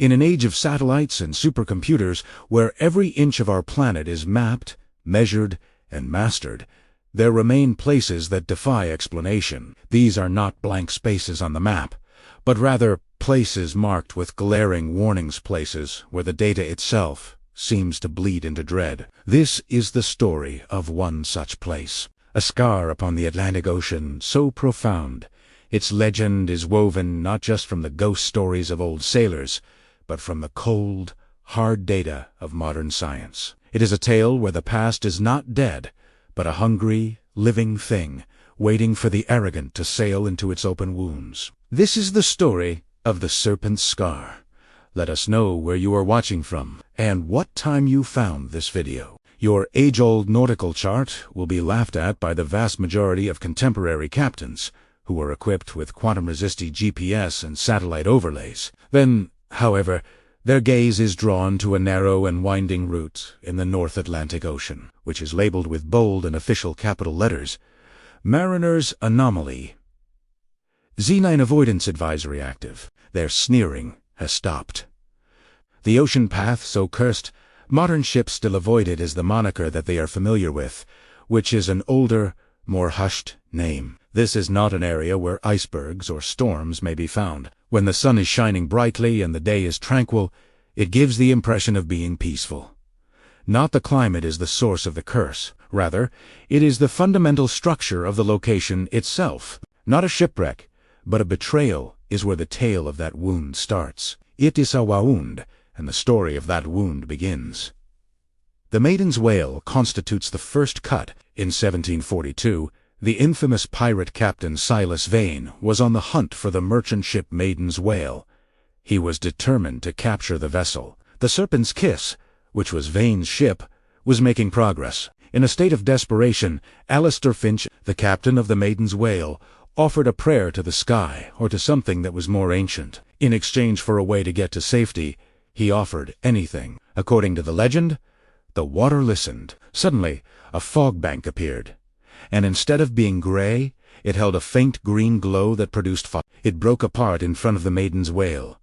In an age of satellites and supercomputers, where every inch of our planet is mapped, measured, and mastered, there remain places that defy explanation. These are not blank spaces on the map, but rather places marked with glaring warnings, places where the data itself seems to bleed into dread. This is the story of one such place, a scar upon the Atlantic Ocean so profound, its legend is woven not just from the ghost stories of old sailors, but from the cold, hard data of modern science. It is a tale where the past is not dead, but a hungry, living thing, waiting for the arrogant to sail into its open wounds. This is the story of the Serpent's Scar. Let us know where you are watching from and what time you found this video. Your age-old nautical chart will be laughed at by the vast majority of contemporary captains, who are equipped with quantum-resisting GPS and satellite overlays. Then, however, their gaze is drawn to a narrow and winding route in the North Atlantic Ocean, which is labeled with bold and official capital letters, Mariner's Anomaly Z-9 Avoidance Advisory Active. Their sneering has stopped. The ocean path so cursed, modern ships still avoid it as the moniker that they are familiar with, which is an older, more hushed name. This is not an area where icebergs or storms may be found. When the sun is shining brightly and the day is tranquil, it gives the impression of being peaceful. Not the climate is the source of the curse. Rather, it is the fundamental structure of the location itself. Not a shipwreck, but a betrayal is where the tale of that wound starts. It is a wound, and the story of that wound begins. The Maiden's Whale constitutes the first cut. In 1742, the infamous pirate captain Silas Vane was on the hunt for the merchant ship Maiden's Whale. He was determined to capture the vessel. The Serpent's Kiss, which was Vane's ship, was making progress. In a state of desperation, Alistair Finch, the captain of the Maiden's Whale, offered a prayer to the sky or to something that was more ancient. In exchange for a way to get to safety, he offered anything. According to the legend, the water listened. Suddenly, a fog bank appeared, and instead of being gray, it held a faint green glow that produced fire. It broke apart in front of the Maiden's Whale,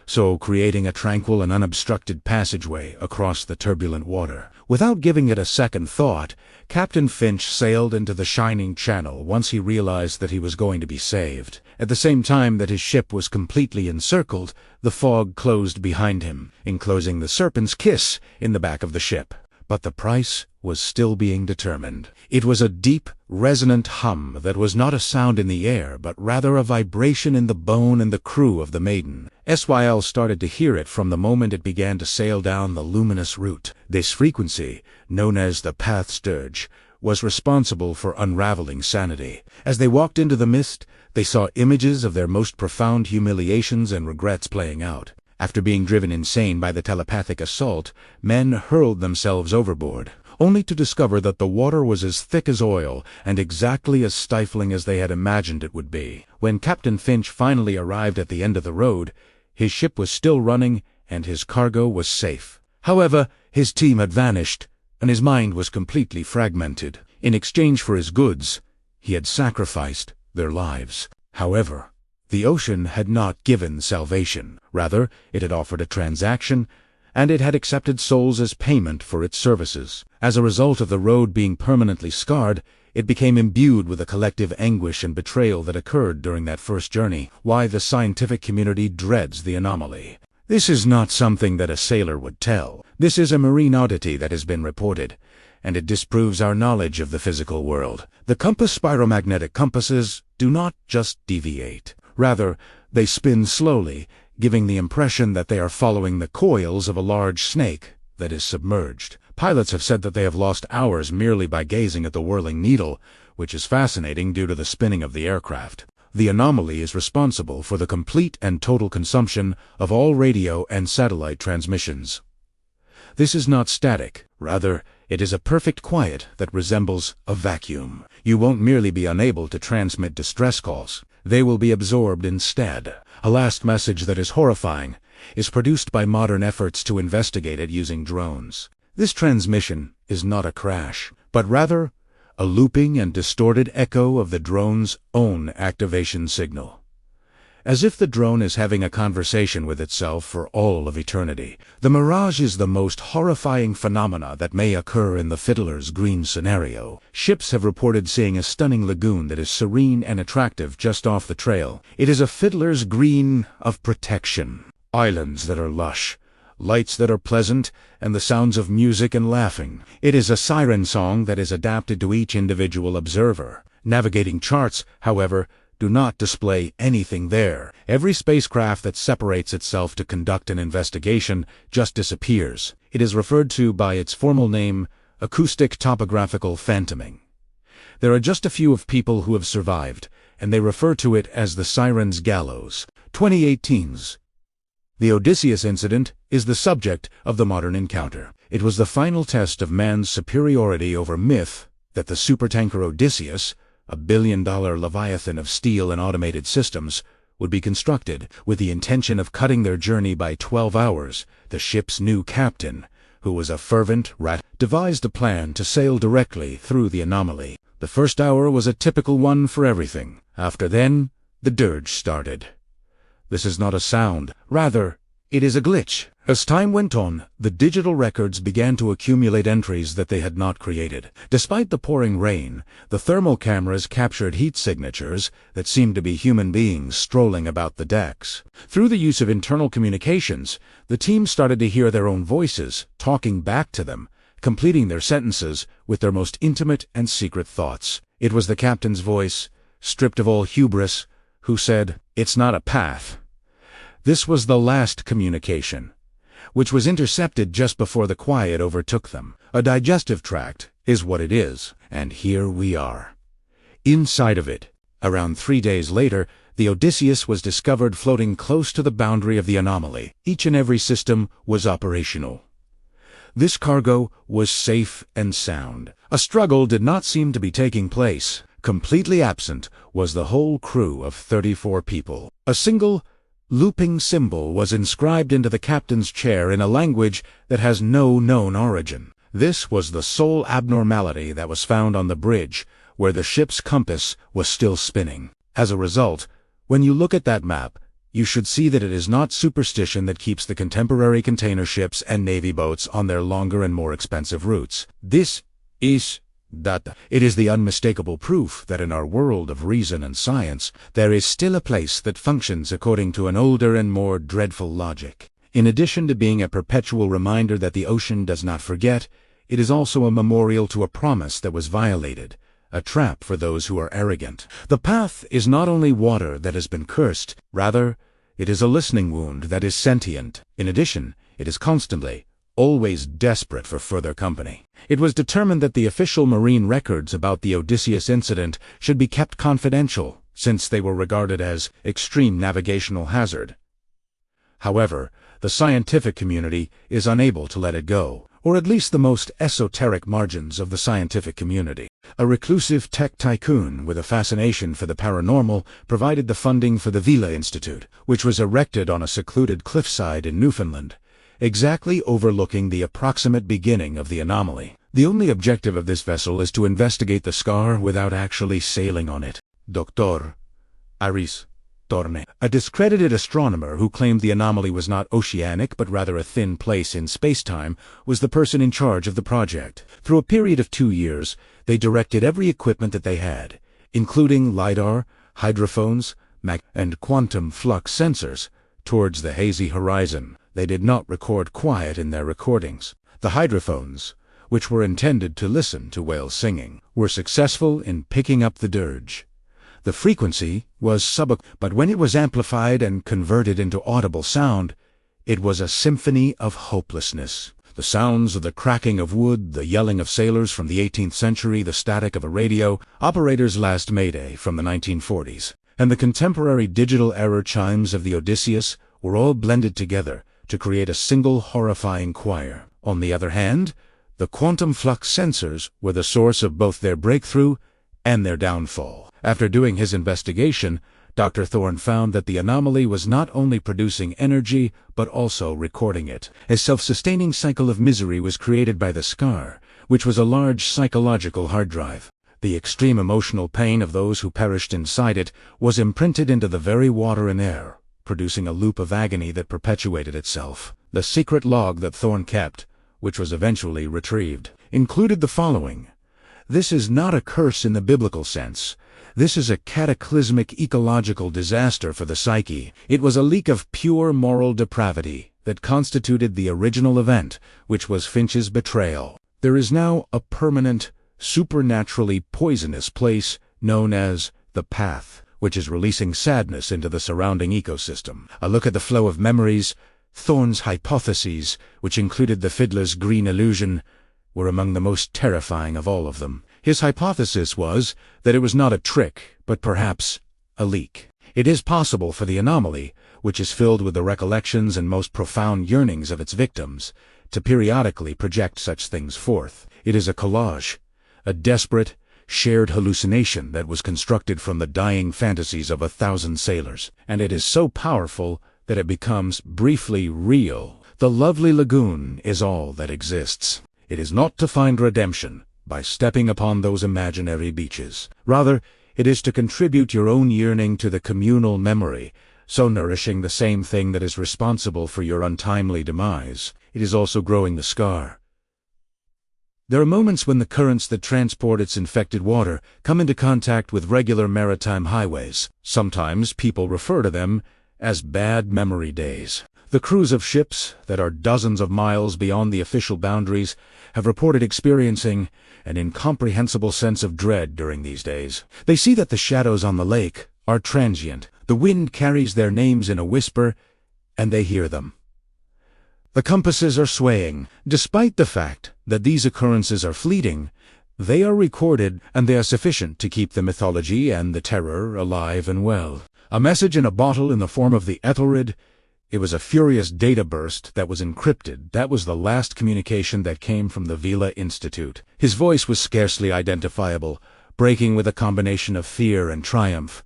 so creating a tranquil and unobstructed passageway across the turbulent water. Without giving it a second thought, Captain Finch sailed into the shining channel once he realized that he was going to be saved. At the same time that his ship was completely encircled, the fog closed behind him, enclosing the Serpent's Kiss in the back of the ship. But the price was still being determined. It was a deep, resonant hum that was not a sound in the air, but rather a vibration in the bone and the crew of the Maiden. SYL started to hear it from the moment it began to sail down the luminous route. This frequency, known as the path sturge, was responsible for unraveling sanity. As they walked into the mist, they saw images of their most profound humiliations and regrets playing out. After being driven insane by the telepathic assault, men hurled themselves overboard, only to discover that the water was as thick as oil and exactly as stifling as they had imagined it would be. When Captain Finch finally arrived at the end of the road, his ship was still running and his cargo was safe. However, his team had vanished, and his mind was completely fragmented. In exchange for his goods, he had sacrificed their lives. However, the ocean had not given salvation. Rather, it had offered a transaction, and it had accepted souls as payment for its services. As a result of the road being permanently scarred, it became imbued with the collective anguish and betrayal that occurred during that first journey. Why the scientific community dreads the anomaly. This is not something that a sailor would tell. This is a marine oddity that has been reported, and it disproves our knowledge of the physical world. The compass spiromagnetic compasses do not just deviate. Rather, they spin slowly, giving the impression that they are following the coils of a large snake that is submerged. Pilots have said that they have lost hours merely by gazing at the whirling needle, which is fascinating due to the spinning of the aircraft. The anomaly is responsible for the complete and total consumption of all radio and satellite transmissions. This is not static. Rather, it is a perfect quiet that resembles a vacuum. You won't merely be unable to transmit distress calls. They will be absorbed instead. A last message that is horrifying is produced by modern efforts to investigate it using drones. This transmission is not a crash, but rather a looping and distorted echo of the drone's own activation signal. as if the drone is having a conversation with itself for all of eternity. The mirage is the most horrifying phenomena that may occur in the Fiddler's Green scenario. Ships have reported seeing a stunning lagoon that is serene and attractive just off the trail. It is a Fiddler's Green of protection. Islands that are lush, lights that are pleasant, and the sounds of music and laughing. It is a siren song that is adapted to each individual observer. Navigating charts, however, do not display anything there. Every spacecraft that separates itself to conduct an investigation just disappears. It is referred to by its formal name, acoustic topographical phantoming. There are just a few of people who have survived, and they refer to it as the Siren's Gallows. 2018's The Odysseus incident is the subject of the modern encounter. It was the final test of man's superiority over myth that the supertanker Odysseus, a billion-dollar leviathan of steel and automated systems, would be constructed with the intention of cutting their journey by 12 hours. The ship's new captain, who was a fervent rat, devised a plan to sail directly through the anomaly. The first hour was a typical one for everything. After then, the dirge started. This is not a sound, rather, it is a glitch. As time went on, the digital records began to accumulate entries that they had not created. Despite the pouring rain, the thermal cameras captured heat signatures that seemed to be human beings strolling about the decks. Through the use of internal communications, the team started to hear their own voices, talking back to them, completing their sentences with their most intimate and secret thoughts. It was the captain's voice, stripped of all hubris, who said, "It's not a path." This was the last communication, which was intercepted just before the quiet overtook them. A digestive tract is what it is, and here we are. Inside of it, around 3 days later, the Odysseus was discovered floating close to the boundary of the anomaly. Each and every system was operational. This cargo was safe and sound. A struggle did not seem to be taking place. Completely absent was the whole crew of 34 people. A single looping symbol was inscribed into the captain's chair in a language that has no known origin. This was the sole abnormality that was found on the bridge, where the ship's compass was still spinning. As a result, when you look at that map, you should see that it is not superstition that keeps the contemporary container ships and navy boats on their longer and more expensive routes. This is data. It is the unmistakable proof that in our world of reason and science, there is still a place that functions according to an older and more dreadful logic. In addition to being a perpetual reminder that the ocean does not forget, it is also a memorial to a promise that was violated, a trap for those who are arrogant. The path is not only water that has been cursed, rather, it is a listening wound that is sentient. In addition, it is constantly, always desperate for further company. It was determined that the official marine records about the Odysseus incident should be kept confidential, since they were regarded as extreme navigational hazard. However, the scientific community is unable to let it go, or at least the most esoteric margins of the scientific community. A reclusive tech tycoon with a fascination for the paranormal provided the funding for the Vela Institute, which was erected on a secluded cliffside in Newfoundland, exactly overlooking the approximate beginning of the anomaly. The only objective of this vessel is to investigate the scar without actually sailing on it. Dr. Aris Torne, a discredited astronomer who claimed the anomaly was not oceanic but rather a thin place in space-time, was the person in charge of the project. Through a period of 2 years, they directed every equipment that they had, including LiDAR, hydrophones, and quantum flux sensors, towards the hazy horizon. They did not record quiet in their recordings. The hydrophones, which were intended to listen to whales singing, were successful in picking up the dirge. The frequency was but when it was amplified and converted into audible sound, it was a symphony of hopelessness. The sounds of the cracking of wood, the yelling of sailors from the 18th century, the static of a radio operator's last mayday from the 1940s, and the contemporary digital error chimes of the Odysseus were all blended together to create a single horrifying choir. On the other hand, the quantum flux sensors were the source of both their breakthrough and their downfall. After doing his investigation, Dr. Thorne found that the anomaly was not only producing energy, but also recording it. A self-sustaining cycle of misery was created by the scar, which was a large psychological hard drive. The extreme emotional pain of those who perished inside it was imprinted into the very water and air, producing a loop of agony that perpetuated itself. The secret log that Thorne kept, which was eventually retrieved, included the following. This is not a curse in the biblical sense. This is a cataclysmic ecological disaster for the psyche. It was a leak of pure moral depravity that constituted the original event, which was Finch's betrayal. There is now a permanent, supernaturally poisonous place known as the Path, which is releasing sadness into the surrounding ecosystem. A look at the flow of memories. Thorne's hypotheses, which included the fiddler's green illusion, were among the most terrifying of all of them. His hypothesis was that it was not a trick, but perhaps a leak. It is possible for the anomaly, which is filled with the recollections and most profound yearnings of its victims, to periodically project such things forth. It is a collage, a desperate, shared hallucination that was constructed from the dying fantasies of 1,000 sailors, and it is so powerful that it becomes briefly real. The lovely lagoon is all that exists. It is not to find redemption by stepping upon those imaginary beaches. Rather, it is to contribute your own yearning to the communal memory, so nourishing the same thing that is responsible for your untimely demise. It is also growing the scar. There are moments when the currents that transport its infected water come into contact with regular maritime highways. Sometimes people refer to them as bad memory days. The crews of ships that are dozens of miles beyond the official boundaries have reported experiencing an incomprehensible sense of dread during these days. They see that the shadows on the lake are transient. The wind carries their names in a whisper, and they hear them. The compasses are swaying. Despite the fact that these occurrences are fleeting, they are recorded, and they are sufficient to keep the mythology and the terror alive and well. A message in a bottle in the form of the Ethelred. It was a furious data burst that was encrypted. That was the last communication that came from the Vila Institute. His voice was scarcely identifiable, breaking with a combination of fear and triumph.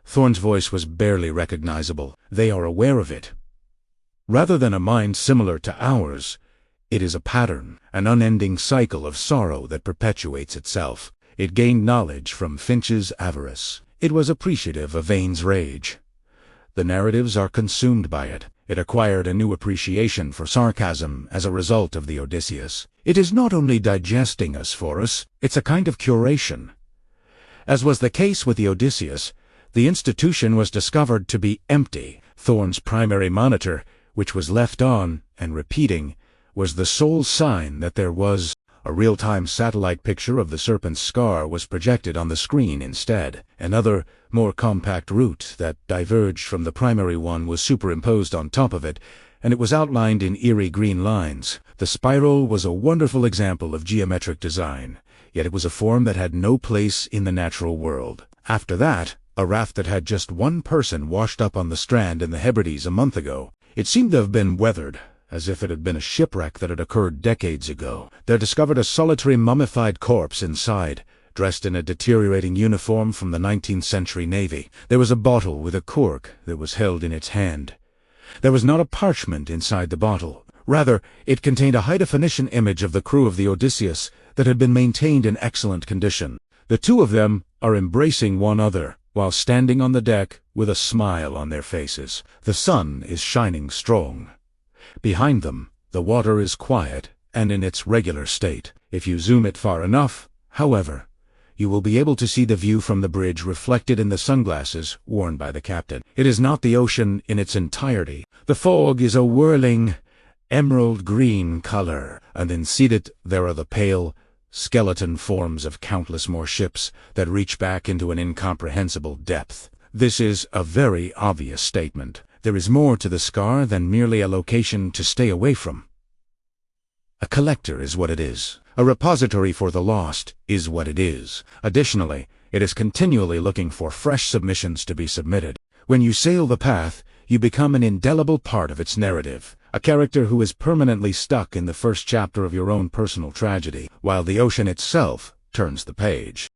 Thorne's voice was barely recognizable. They are aware of it. Rather than a mind similar to ours, it is a pattern, an unending cycle of sorrow that perpetuates itself. It gained knowledge from Finch's avarice. It was appreciative of Vane's rage. The narratives are consumed by it. It acquired a new appreciation for sarcasm as a result of the Odysseus. It is not only digesting us for us, it's a kind of curation. As was the case with the Odysseus, the institution was discovered to be empty. Thorne's primary monitor, which was left on and repeating, was the sole sign that there was. A real-time satellite picture of the serpent's scar was projected on the screen instead. Another, more compact route that diverged from the primary one was superimposed on top of it, and it was outlined in eerie green lines. The spiral was a wonderful example of geometric design, yet it was a form that had no place in the natural world. After that, a raft that had just one person washed up on the strand in the Hebrides a month ago. It seemed to have been weathered, as if it had been a shipwreck that had occurred decades ago. They discovered a solitary mummified corpse inside, dressed in a deteriorating uniform from the 19th century Navy. There was a bottle with a cork that was held in its hand. There was not a parchment inside the bottle. Rather, it contained a high-definition image of the crew of the Odysseus that had been maintained in excellent condition. The two of them are embracing one another, while standing on the deck with a smile on their faces. The sun is shining strong. Behind them, the water is quiet and in its regular state. If you zoom it far enough, however, you will be able to see the view from the bridge reflected in the sunglasses worn by the captain. It is not the ocean in its entirety. The fog is a whirling, emerald green color, and inside it there are the pale, skeleton forms of countless more ships that reach back into an incomprehensible depth. This is a very obvious statement. There is more to the scar than merely a location to stay away from. A collector is what it is. A repository for the lost is what it is. Additionally, it is continually looking for fresh submissions to be submitted. When you sail the path, you become an indelible part of its narrative, a character who is permanently stuck in the first chapter of your own personal tragedy, while the ocean itself turns the page.